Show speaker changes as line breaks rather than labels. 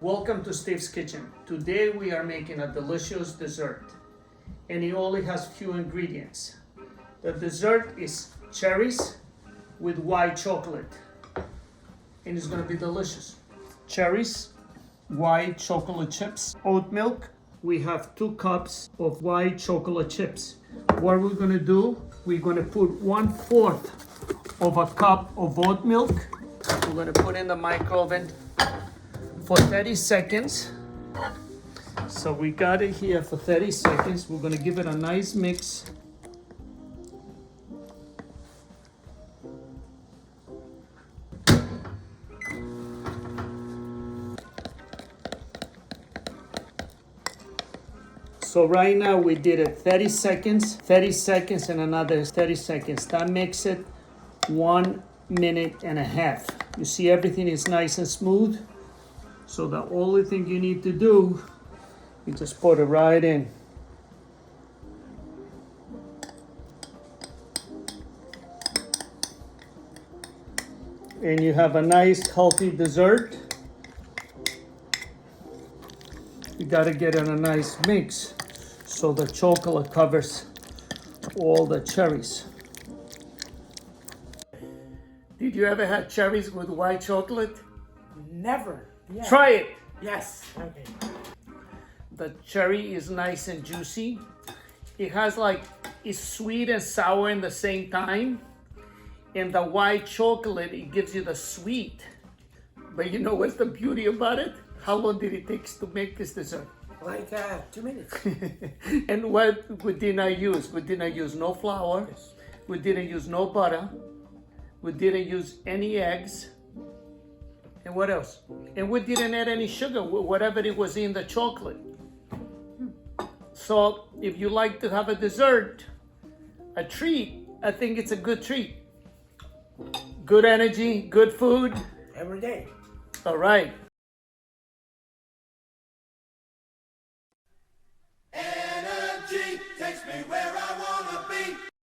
Welcome to Steve's Kitchen. Today we are making a delicious dessert and it only has few ingredients. The dessert is cherries with white chocolate and it's going to be delicious. Cherries, white chocolate chips, oat milk. We have 2 cups of white chocolate chips. What we're going to do, we're going to put 1/4 of a cup of oat milk. We're going to put in the microwave for 30 seconds. So we got it here for 30 seconds. We're gonna give it a nice mix. So right now we did it 30 seconds and another 30 seconds. That makes it 1 minute and a half. You see everything is nice and smooth. So the only thing you need to do, you just put it right in. And you have a nice healthy dessert. You gotta get in a nice mix so the chocolate covers all the cherries. Did you ever have cherries with white chocolate?
Never. Yeah.
Try it.
Yes. Okay.
The cherry is nice and juicy. It has it's sweet and sour in the same time. And the white chocolate, it gives you the sweet. But you know what's the beauty about it? How long did it take to make this dessert?
Like 2 minutes.
And what we did not use? We didn't use no flour.
Yes.
We didn't use no butter. We didn't use any eggs. And what else? And we didn't add any sugar, whatever it was in the chocolate. So if you like to have a dessert, a treat, I think it's a good treat. Good energy, good food.
Every day.
All right.